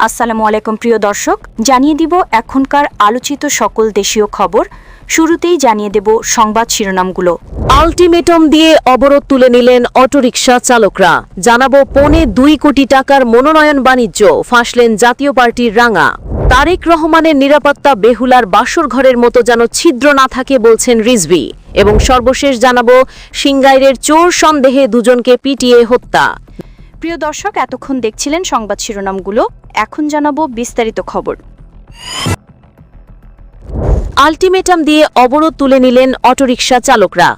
আসসালামু আলাইকুম প্রিয় দর্শক, জানিয়ে দিব এখনকার আলোচিত সকল দেশীয় খবর। শুরুতেই জানিয়ে দেব সংবাদ শিরোনামগুলো। আলটিমেটাম দিয়ে অবরোধ তুলে নিলেন অটোরিকশা চালকরা। জানাবো 2.25 কোটি টাকার মনোনয়ন বাণিজ্য ফাঁসলেন জাতীয় পার্টির রাঙা। তারেক রহমানের নিরাপত্তা বেহুলার বাসর ঘরের মতো যেন ছিদ্র না থাকে বলছেন রিজভী। এবং সর্বশেষ জানাবো সিংগাইরের চোর সন্দেহে দুজনকে পিটিয়ে হত্যা। প্রিয় দর্শক, এতক্ষণ দেখছিলেন সংবাদ শিরোনামগুলো, এখন জানাবো বিস্তারিত খবর। আলটিমেটাম দিয়ে অবরোধ তুলে নিলেন অটোরিকশা চালকরা।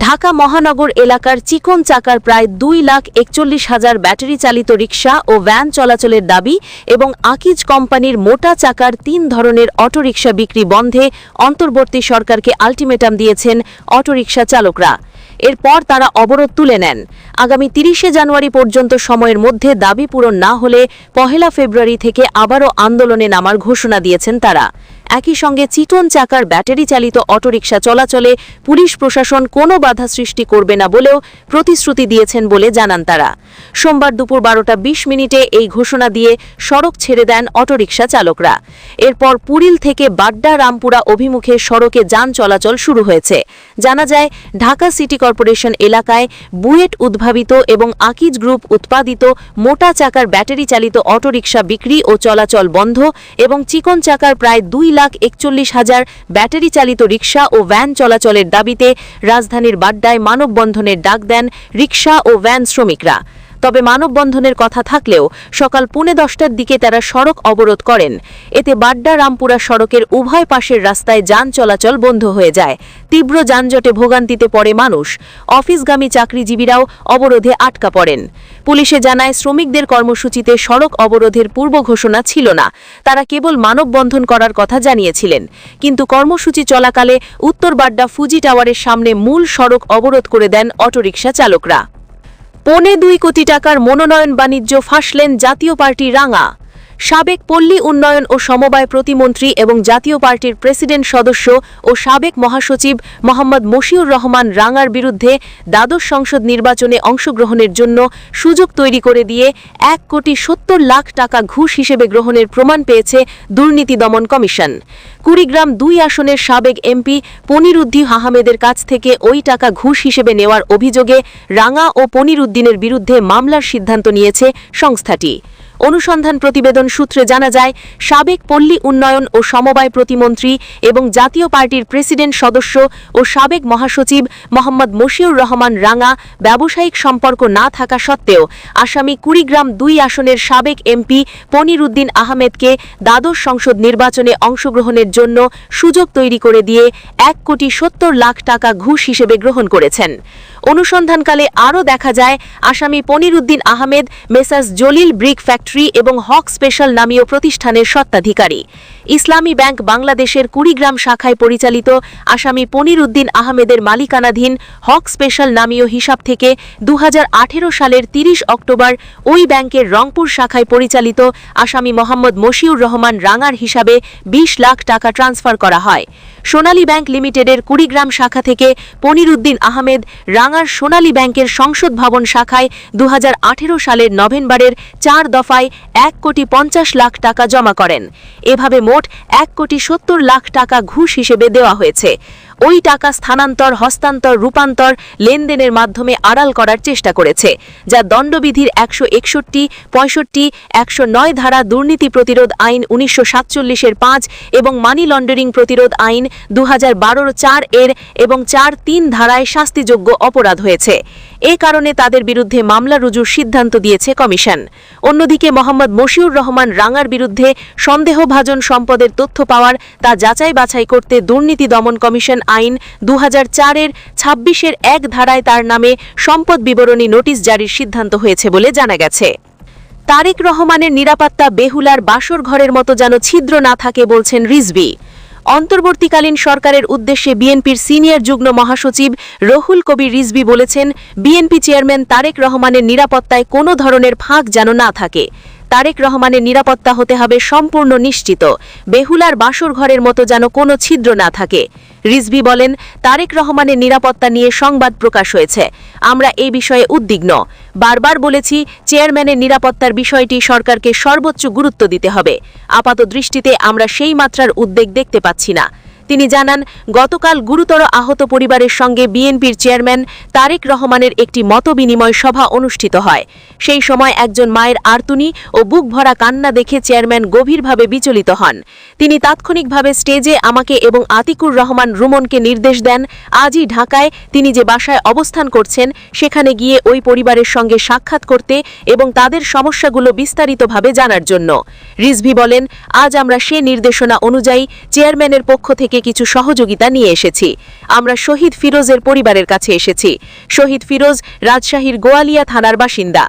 ঢাকা মহানগর এলাকার চিকন চাকার প্রায় 2,41,000 ব্যাটারি চালিত রিকশা ও ভ্যান চলাচলের দাবি এবং আকিজ কোম্পানির মোটা চাকার 3 ধরনের অটোরিকশা বিক্রি বন্ধে অন্তর্বর্তী সরকারকে আলটিমেটাম দিয়েছেন অটোরিকশা চালকরা। এরপর তারা অবরোধ তুলে নেন। আগামী 30শে জানুয়ারি পর্যন্ত সময়ের মধ্যে দাবি পূরণ না হলে 1 ফেব্রুয়ারি থেকে আবারও আন্দোলনে নামার ঘোষণা দিয়েছেন তারা। একই সঙ্গে চিকন চাকার ব্যাটারি চালিত অটোরিকশা চলাচলে পুলিশ প্রশাসন কোনো বাধা সৃষ্টি করবে না বলেও প্রতিশ্রুতি দিয়েছেন বলে জানান তারা। সোমবার দুপুর 12:20 এই ঘোষণা দিয়ে সড়ক ছেড়ে দেন অটোরিকশা চালকরা। এরপর পুরিল থেকে বাড্ডা রামপুরা অভিমুখে সড়কে যান চলাচল শুরু হয়েছে। জানা যায়, ঢাকা সিটি কর্পোরেশন এলাকায় বুয়েট উদ্ভাবিত এবং আকিজ গ্রুপ উৎপাদিত মোটা চাকার ব্যাটারি চালিত অটোরিকশা বিক্রি ও চলাচল বন্ধ এবং চিকন চাকার প্রায় 2,41,000 ব্যাটারি চালিত রিকশা ও ভ্যান চলাচলের দাবিতে রাজধানীর বাড্ডায় মানববন্ধনের ডাক দেন রিকশা ও ভ্যান শ্রমিকরা। তবে মানববন্ধনের কথা থাকলেও সকাল 10:45টার দিকে তারা সড়ক অবরোধ করেন। এতে বাড্ডা রামপুরা সড়কের উভয় পাশের রাস্তায় যান চলাচল বন্ধ হয়ে যায়। তীব্র যানজটে ভোগান্তিতে পড়ে মানুষ। অফিসগামী চাকরিজীবীরাও অবরোধে আটকা পড়েন। পুলিশে জানায়, শ্রমিকদের কর্মসূচিতে সড়ক অবরোধের পূর্ব ঘোষণা ছিল না। তারা কেবল মানববন্ধন করার কথা জানিয়েছিলেন। কিন্তু কর্মসূচি চলাকালে উত্তর বাড্ডা ফুজি টাওয়ারের সামনে মূল সড়ক অবরোধ করে দেন অটোরিকশা চালকরা। 2.25 কোটি টাকার মনোনয়ন বাণিজ্য ফাঁসলেন জাতীয় পার্টি রাঙা। সাবেক পল্লী উন্নয়ন ও সমবায় প্রতিমন্ত্রী এবং জাতীয় পার্টির প্রেসিডেন্ট সদস্য ও সাবেক মহাসচিব মোহাম্মদ মশিউর রহমান রাঙার বিরুদ্ধে দ্বাদশ সংসদ নির্বাচনে অংশগ্রহণের জন্য সুযোগ তৈরি করে দিয়ে 1,70,00,000 টাকা ঘুষ হিসেবে গ্রহণের প্রমাণ পেয়েছে দুর্নীতি দমন কমিশন। কুড়িগ্রাম 2 আসনের সাবেক এমপি পনিরুদ্দিন আহমেদের কাছ থেকে ওই টাকা ঘুষ হিসেবে নেওয়ার অভিযোগে রাঙা ও পনিরুদ্দিনের বিরুদ্ধে মামলার সিদ্ধান্ত নিয়েছে সংস্থাটি। অনুসন্ধান প্রতিবেদন সূত্রে জানা যায়, সাবেক পল্লী উন্নয়ন ও সমবায় প্রতিমন্ত্রী এবং জাতীয় পার্টির প্রেসিডেন্ট সদস্য ও সাবেক মহাসচিব মোহাম্মদ মশিউর রহমান রাঙা ব্যবসায়িক সম্পর্ক না থাকা সত্ত্বেও আসামি কুড়িগ্রাম 2 আসনের সাবেক এমপি পনিরুদ্দিন আহমেদকে দ্বাদশ সংসদ নির্বাচনে অংশগ্রহণের জন্য সুযোগ তৈরি করে দিয়ে 1,70,00,000 টাকা ঘুষ হিসেবে গ্রহণ করেছেন। অনুসন্ধানকালে আরও দেখা যায়, আসামি Paniruddin Ahmed messrs Jalil brick factory এবং হক স্পেশাল নামীয় প্রতিষ্ঠানের স্বত্বাধিকারী। ইসলামী ব্যাংক বাংলাদেশের কুড়িগ্রাম শাখায় পরিচালিত আসামি পনিরুদ্দিন আহমেদের মালিকানাধীন হক স্পেশাল নামীয় হিসাব থেকে 2018 সালের 30 অক্টোবর ওই ব্যাংকের রংপুর শাখায় পরিচালিত আসামি মোহাম্মদ মশিউর রহমান রাঙার হিসাবে 20 লাখ টাকা ট্রান্সফার করা হয়। সোনালী ব্যাংক লিমিটেডের কুড়িগ্রাম শাখা থেকে পনিরুদ্দিন আহমেদ রাঙার সোনালী ব্যাংকের সংসদ ভবন শাখায় 2018 সালের নভেম্বরের 4 দফায় 1,50,00,000 টাকা জমা করেন। এভাবে মোট 1,70,00,000 টাকা ঘুষ হিসেবে দেওয়া হয়েছে। ওই টাকা স্থানান্তর, হস্তান্তর, রূপান্তর, লেনদেনের মাধ্যমে আড়াল করার চেষ্টা করেছে, যা দণ্ডবিধির 161, 65, 109 ধারা, দুর্নীতি প্রতিরোধ আইন 1947 5 এবং মানি লন্ডারিং প্রতিরোধ আইন 2012 4 এবং 4-3 ধারায় শাস্তিযোগ্য অপরাধ হয়েছে। এ কারণে তাদের বিরুদ্ধে মামলা রুজুর সিদ্ধান্ত দিয়েছে কমিশন। অন্যদিকে মোহাম্মদ মশিউর রহমান রাঙার বিরুদ্ধে সন্দেহভাজন সম্পদের তথ্য পাওয়ার তা যাচাই বাছাই করতে দুর্নীতি দমন কমিশন আইন 2004 26 1 ধারায় তার নামে সম্পদ বিবরণী নোটিশ জারির সিদ্ধান্ত হয়েছে বলে জানা গেছে। তারেক রহমানের নিরাপত্তা বেহুলার বাসর ঘরের মতো যেন ছিদ্র না থাকে বলছেন রিজভী। অন্তর্বর্তীকালীন সরকারের উদ্দেশ্যে বিএনপির সিনিয়র যুগ্ম মহাসচিব রুহুল কবির রিজভী বলেছেন, বিএনপি চেয়ারম্যান তারেক রহমানের নিরাপত্তায় কোনো ধরনের ফাঁক যেন না থাকে। তারেক রহমানের নিরাপত্তা হতে হবে সম্পূর্ণ নিশ্চিত, বেহুলার বাসর ঘরের মতো যেন কোনো ছিদ্র না থাকে। রিজভী বলেন, তারেক রহমানের নিরাপত্তা নিয়ে সংবাদ প্রকাশ হয়েছে, আমরা এই বিষয়ে উদ্বিগ্ন। বারবার বলেছি, চেয়ারম্যানের নিরাপত্তার বিষয়টি সরকারকে সর্বোচ্চ গুরুত্ব দিতে হবে। আপাত দৃষ্টিতে আমরা সেই মাত্রার উদ্বেগ দেখতে পাচ্ছি না। তিনি জানান, গতকাল গুরুতর আহত পরিবারের সঙ্গে বিএনপির চেয়ারম্যান তারেক রহমানের একটি মতবিনিময় সভা অনুষ্ঠিত হয়। সেই সময় একজন মায়ের আর্তুনি ও বুক ভরা কান্না দেখে চেয়ারম্যান গভীরভাবে বিচলিত হন। তিনি তাৎক্ষণিকভাবে স্টেজে আমাকে এবং আতিকুর রহমান রুমনকে নির্দেশ দেন, আজই ঢাকায় তিনি যে বাসায় অবস্থান করছেন সেখানে গিয়ে ওই পরিবারের সঙ্গে সাক্ষাৎ করতে এবং তাদের সমস্যাগুলো বিস্তারিতভাবে জানার জন্য। রিজভী বলেন, আজ আমরা সে নির্দেশনা অনুযায়ী চেয়ারম্যানের পক্ষ থেকে কিছু সহযোগিতা নিয়ে এসেছি। আমরা শহীদ ফিরোজের পরিবারের কাছে এসেছি। শহীদ ফিরোজ রাজশাহীর গোয়ালিয়া থানার বাসিন্দা।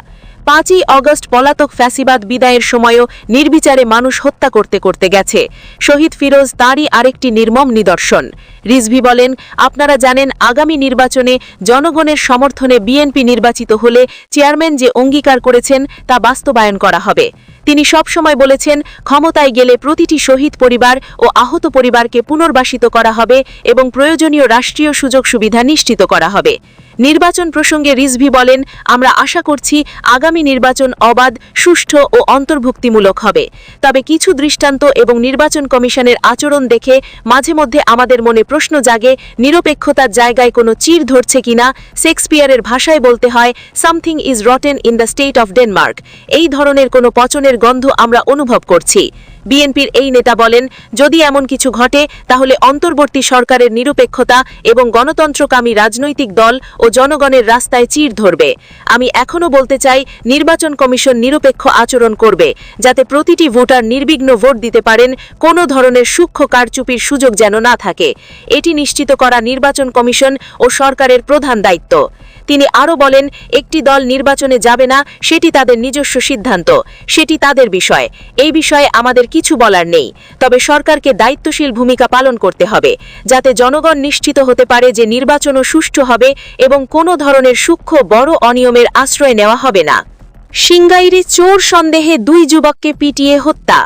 5ই অগস্ট পলাতক ফ্যাসিবাদ বিদায়ের সময়ও নির্বিচারে মানুষ হত্যা করতে করতে গেছে। শহীদ ফিরোজ তারই আরেকটি নির্মম নিদর্শন। রিজভী বলেন, আপনারা জানেন, আগামী নির্বাচনে জনগণের সমর্থনে বিএনপি নির্বাচিত হলে চেয়ারম্যান যে অঙ্গীকার করেছেন তা বাস্তবায়ন করা হবে। তিনি সবসময় বলেছেন, ক্ষমতায় গেলে প্রতিটি শহীদ পরিবার ও আহত পরিবারকে পুনর্বাসিত করা হবে এবং প্রয়োজনীয় রাষ্ট্রীয় সুযোগ সুবিধা নিশ্চিত করা হবে। নির্বাচন প্রসঙ্গে রিজভী বলেন, আমরা আশা করছি আগামী নির্বাচন অবাধ, সুষ্ঠু ও অন্তর্ভুক্তিমূলক হবে। তবে কিছু দৃষ্টান্ত এবং নির্বাচন কমিশনের আচরণ দেখে মাঝে মধ্যে আমাদের মনে প্রশ্ন জাগে, নিরপেক্ষতার জায়গায় কোনো চির ধরছে কিনা। শেক্সপিয়ারের ভাষায় বলতে হয়, something is rotten in the state of Denmark. এই ধরনের কোনো পচনের গন্ধ আমরা অনুভব করছি। বিএনপির এই নেতা বলেন, যদি এমন কিছু ঘটে তাহলে অন্তর্বর্তী সরকারের নিরপেক্ষতা এবং গণতন্ত্রকামী রাজনৈতিক দল ও জনগণের রাস্তায় চির ধরবে। আমি এখনও বলতে চাই, নির্বাচন কমিশন নিরপেক্ষ আচরণ করবে, যাতে প্রতিটি ভোটার নির্বিঘ্ন ভোট দিতে পারেন, কোনো ধরনের সূক্ষ্ম কারচুপির সুযোগ যেন না থাকে। এটি নিশ্চিত করা নির্বাচন কমিশন ও সরকারের প্রধান দায়িত্ব। তিনি আরও বলেন, একটি দল নির্বাচনে যাবে না সেটি তাদের নিজস্ব সিদ্ধান্ত, সেটি তাদের বিষয়। এই বিষয়ে আমাদের কিছু বলার নেই। তবে সরকারকে দায়িত্বশীল ভূমিকা পালন করতে হবে, যাতে জনগণ নিশ্চিত হতে পারে যে নির্বাচনও সুষ্ঠু হবে এবং কোনো ধরনের সূক্ষ্ম বড় অনিয়মের আশ্রয় নেওয়া হবে না। সিংগাইরে চোর সন্দেহে 2 যুবককে পিটিয়ে হত্যা।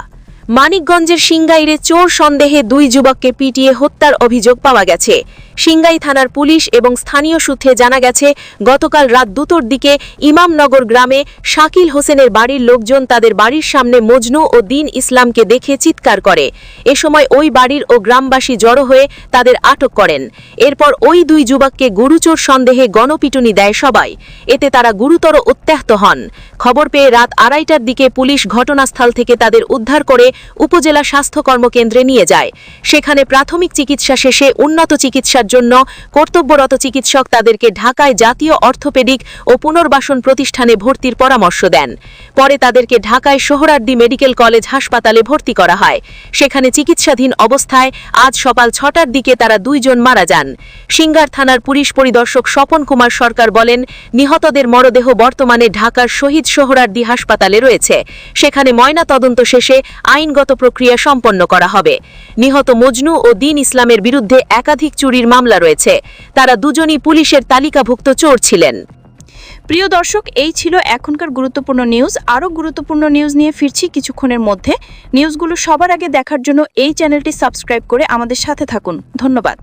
মানিকগঞ্জের সিংগাইরে চোর সন্দেহে 2 যুবককে পিটিয়ে হত্যার অভিযোগ পাওয়া গেছে। সিংগাই থানার পুলিশ এবং স্থানীয় সূত্রে জানা গেছে, গতকাল রাত 2টার দিকে ইমামনগর গ্রামে শাকিল হোসেনের বাড়ির লোকজন তাদের বাড়ির সামনে মজনু ও দ্বীন ইসলামকে দেখে চিৎকার করে। এ সময় ওই বাড়ির ও গ্রামবাসী জড়ো হয়ে তাদের আটক করেন। এরপর ওই 2 যুবককে গুরুচোর সন্দেহে গণপিটুনি দেয় সবাই। এতে তারা গুরুতর উত্ত্যক্ত হন। খবর পেয়ে রাত 2:30টার দিকে পুলিশ ঘটনাস্থল থেকে তাদের উদ্ধার করে উপজেলা স্বাস্থ্য কর্মকেন্দ্রে নিয়ে যায়। সেখানে প্রাথমিক চিকিৎসা শেষে উন্নত চিকিৎসার জন্য কর্তব্যরত চিকিৎসক তাদেরকে ঢাকায় জাতীয় অর্থোপেডিক ও পুনর্বাসন প্রতিষ্ঠানে ভর্তির পরামর্শ দেন। পরে তাদেরকে ঢাকায় সোহরাওয়ার্দী মেডিকেল কলেজ হাসপাতালে ভর্তি করা হয়। সেখানে চিকিৎসাধীন অবস্থায় আজ সকাল 6টার দিকে তারা 2 জন মারা যান। সিংগার থানার পুলিশ পরিদর্শক স্বপন কুমার সরকার বলেন, নিহতদের মরদেহ বর্তমানে ঢাকার শহীদ সোহরাওয়ার্দী হাসপাতালে রয়েছে। সেখানে ময়না তদন্ত শেষে আইনগত প্রক্রিয়া সম্পন্ন করা হবে। নিহত মজনু ও দ্বীন ইসলামের বিরুদ্ধে একাধিক চুরির মামলা রয়েছে। তারা দুজনই পুলিশের তালিকাভুক্ত চোর ছিলেন। প্রিয় দর্শক, এই ছিল এখনকার গুরুত্বপূর্ণ নিউজ। আরও গুরুত্বপূর্ণ নিউজ নিয়ে ফিরছি কিছুক্ষণের মধ্যে। নিউজগুলো সবার আগে দেখার জন্য এই চ্যানেলটি সাবস্ক্রাইব করে আমাদের সাথে থাকুন। ধন্যবাদ।